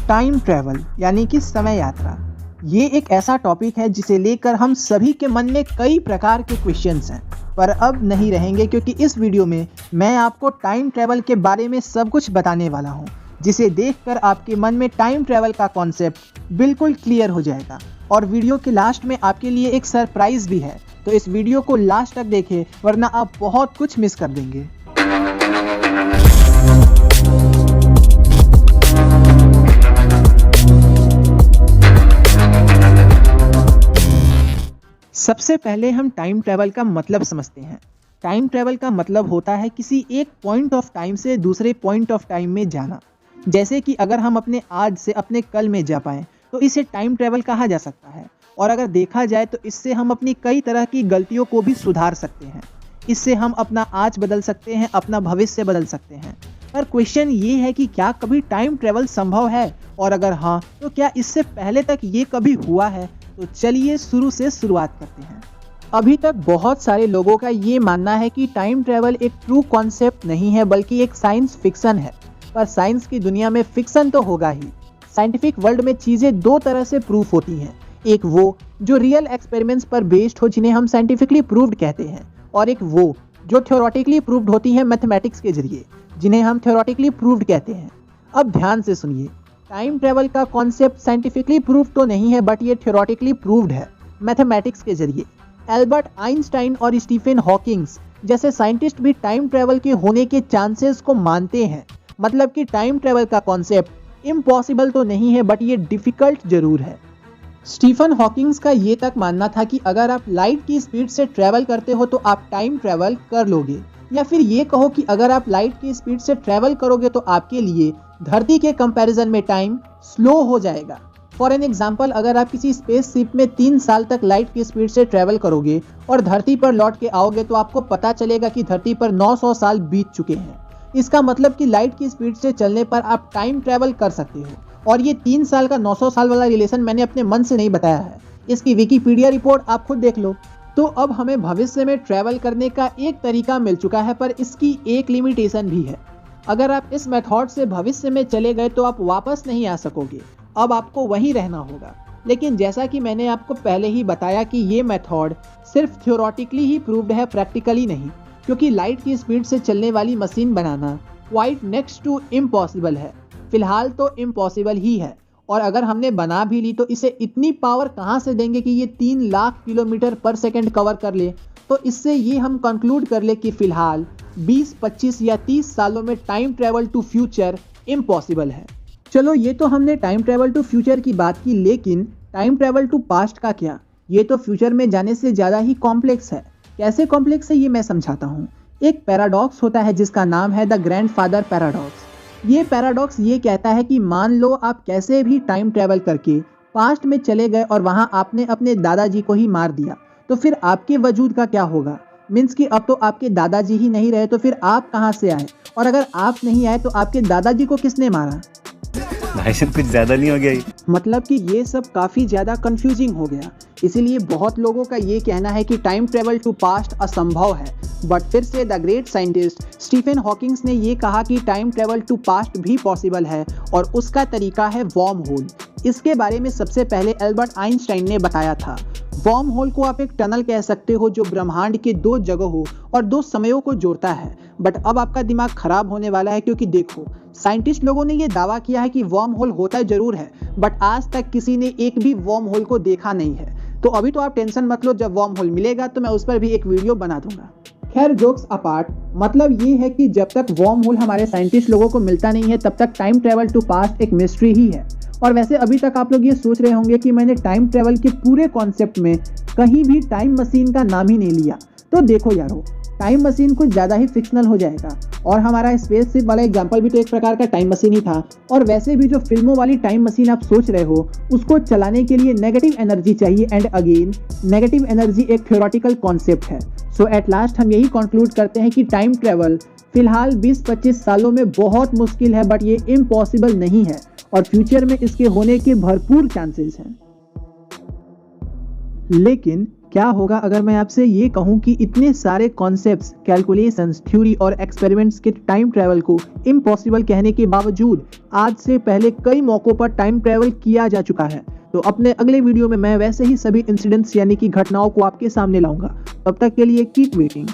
Time travel यानी कि समय यात्रा, ये एक ऐसा टॉपिक है जिसे लेकर हम सभी के मन में कई प्रकार के क्वेश्चंस हैं, पर अब नहीं रहेंगे क्योंकि इस वीडियो में मैं आपको टाइम ट्रैवल के बारे में सब कुछ बताने वाला हूं, जिसे देखकर आपके मन में टाइम ट्रैवल का कॉन्सेप्ट बिल्कुल क्लियर हो जाएगा। और वीडियो के लास्ट में आपके लिए एक सरप्राइज भी है, तो इस वीडियो को लास्ट तक देखें वरना आप बहुत कुछ मिस कर देंगे। सबसे पहले हम टाइम ट्रैवल का मतलब समझते हैं। टाइम ट्रैवल का मतलब होता है किसी एक पॉइंट ऑफ टाइम से दूसरे पॉइंट ऑफ टाइम में जाना। जैसे कि अगर हम अपने आज से अपने कल में जा पाएँ तो इसे टाइम ट्रैवल कहा जा सकता है। और अगर देखा जाए तो इससे हम अपनी कई तरह की गलतियों को भी सुधार सकते हैं। इससे हम अपना आज बदल सकते हैं, अपना भविष्य बदल सकते हैं। पर क्वेश्चन ये है कि क्या कभी टाइम ट्रैवल संभव है, और अगर हाँ तो क्या इससे पहले तक ये कभी हुआ है? तो चलिए शुरू से शुरुआत करते हैं। अभी तक बहुत सारे लोगों का ये मानना है कि टाइम ट्रैवल एक ट्रू कॉन्सेप्ट नहीं है बल्कि एक साइंस फिक्शन है। पर साइंस की दुनिया में फिक्शन तो होगा ही। साइंटिफिक वर्ल्ड में चीज़ें दो तरह से प्रूफ होती हैं, एक वो जो रियल एक्सपेरिमेंट्स पर बेस्ड हो जिन्हें हम साइंटिफिकली प्रूव्ड कहते हैं, और एक वो जो थ्योरेटिकली प्रूव्ड होती है मैथमेटिक्स के जरिए, जिन्हें हम थ्योरेटिकली प्रूव्ड कहते हैं। अब ध्यान से सुनिए, टाइम ट्रैवल का कॉन्सेप्ट साइंटिफिकली प्रूव्ड तो नहीं है बट ये थ्योरेटिकली प्रूव्ड है मैथमेटिक्स के जरिए। एल्बर्ट आइंस्टाइन और स्टीफन हॉकिंग्स जैसे साइंटिस्ट भी टाइम ट्रैवल के होने के चांसेस को मानते हैं। मतलब कि टाइम ट्रैवल का कॉन्सेप्ट इम्पॉसिबल तो नहीं है बट ये डिफिकल्ट जरूर है। स्टीफन हॉकिंग्स का ये तक मानना था कि अगर आप लाइट की स्पीड से ट्रैवल करते हो तो आप टाइम ट्रैवल कर लोगे, या फिर ये कहो कि अगर आप लाइट की स्पीड से ट्रैवल करोगे तो आपके लिए धरती के कंपैरिजन में टाइम स्लो हो जाएगा। फॉर एन एग्जाम्पल, अगर आप किसी स्पेस शिप में 3 साल तक लाइट की स्पीड से ट्रैवल करोगे और धरती पर लौट के आओगे तो आपको पता चलेगा कि धरती पर 900 साल बीत चुके हैं। इसका मतलब कि लाइट की स्पीड से चलने पर आप टाइम ट्रैवल कर सकते हो। और ये 3 साल का 900 साल वाला रिलेशन मैंने अपने मन से नहीं बताया है, इसकी विकिपीडिया रिपोर्ट आप खुद देख लो। तो अब हमें भविष्य में ट्रैवल करने का एक तरीका मिल चुका है, पर इसकी एक लिमिटेशन भी है। अगर आप इस मेथड से भविष्य में चले गए तो आप वापस नहीं आ सकोगे, अब आपको वहीं रहना होगा। लेकिन जैसा कि मैंने आपको पहले ही बताया कि ये मेथड सिर्फ थ्योरेटिकली ही प्रूव्ड है, प्रैक्टिकली नहीं, क्योंकि लाइट की स्पीड से चलने वाली मशीन बनाना क्वाइट नेक्स्ट टू इम्पॉसिबल है। फिलहाल तो इम्पॉसिबल ही है, और अगर हमने बना भी ली तो इसे इतनी पावर कहाँ से देंगे कि ये 3 लाख किलोमीटर पर सेकंड कवर कर ले। तो इससे ये हम कंक्लूड कर ले कि फिलहाल 20, 25 या 30 सालों में time travel to future impossible है। चलो, ये तो हमने टाइम ट्रैवल टू फ्यूचर की बात की, लेकिन टाइम ट्रैवल टू पास्ट का क्या? ये तो फ्यूचर में जाने से ज़्यादा ही कॉम्प्लेक्स है। कैसे कॉम्प्लेक्स है ये मैं समझाता हूँ। एक पैराडॉक्स होता है जिसका नाम है द ग्रैंडफादर पैराडॉक्स। ये पैराडॉक्स ये कहता है कि मान लो आप कैसे भी टाइम ट्रैवल करके पास्ट में चले गए और वहाँ आपने अपने दादाजी को ही मार दिया, तो फिर आपके वजूद का क्या होगा? मीन्स कि अब तो आपके दादाजी ही नहीं रहे, तो फिर आप कहाँ से आए? और अगर आप नहीं आए तो आपके दादाजी को किसने मारा? भाई साहब कुछ ज़्यादा नहीं हो गया? मतलब कि ये सब काफ़ी ज़्यादा कंफ्यूजिंग हो गया। इसीलिए बहुत लोगों का ये कहना है कि टाइम ट्रैवल टू पास्ट असंभव है। बट फिर से the great scientist Stephen Hawkings ने ये कहा कि टाइम ट्रैवल टू पास्ट भी पॉसिबल है, और उसका तरीका है वॉर्म होल। इसके बारे में सबसे पहले एल्बर्ट आइंस्टाइन ने बताया था। वॉर्म होल को आप एक टनल कह सकते हो जो ब्रह्मांड के 2 जगहों और 2 समयों को जोड़ता है। बट अब आपका दिमाग खराब होने वाला है, क्योंकि देखो, साइंटिस्ट लोगों ने ये दावा किया है कि वॉर्म होल होता जरूर है, बट आज तक किसी ने एक भी वॉर्म होल को देखा नहीं है। तो अभी तो आप टेंशन मत लो, जब वॉर्म होल मिलेगा तो मैं उस पर भी एक वीडियो बना दूंगा। खैर, जोक्स अपार्ट, मतलब ये है कि जब तक वॉर्म होल हमारे साइंटिस्ट लोगों को मिलता नहीं है तब तक टाइम ट्रैवल टू पास्ट एक मिस्ट्री ही है। और वैसे अभी तक आप लोग ये सोच रहे होंगे कि मैंने टाइम ट्रैवल के पूरे कॉन्सेप्ट में कहीं भी टाइम मशीन का नाम ही नहीं लिया। तो देखो यारो, टाइम मशीन कुछ ज़्यादा ही फिक्शनल हो जाएगा, और हमारा स्पेस शिप वाला एग्जाम्पल भी तो एक प्रकार का टाइम मशीन ही था। और वैसे भी जो फिल्मों वाली टाइम मशीन आप सोच रहे हो उसको चलाने के लिए नेगेटिव एनर्जी चाहिए, एंड अगेन नेगेटिव एनर्जी एक थ्योरेटिकल कॉन्सेप्ट है। सो एट लास्ट हम यही कंक्लूड करते हैं कि टाइम ट्रैवल फिलहाल 20-25 सालों में बहुत मुश्किल है, बट ये इम्पॉसिबल नहीं है, और फ्यूचर में इसके होने के भरपूर चांसेस हैं। लेकिन क्या होगा अगर मैं आपसे ये कहूँ कि इतने सारे कॉन्सेप्ट्स, कैलकुलेशंस, थ्योरी और एक्सपेरिमेंट्स के टाइम ट्रैवल को इम्पॉसिबल कहने के बावजूद आज से पहले कई मौक़ों पर टाइम ट्रैवल किया जा चुका है। तो अपने अगले वीडियो में मैं वैसे ही सभी इंसिडेंट्स यानी कि घटनाओं को आपके सामने लाऊंगा। तब तक के लिए कीप वेटिंग।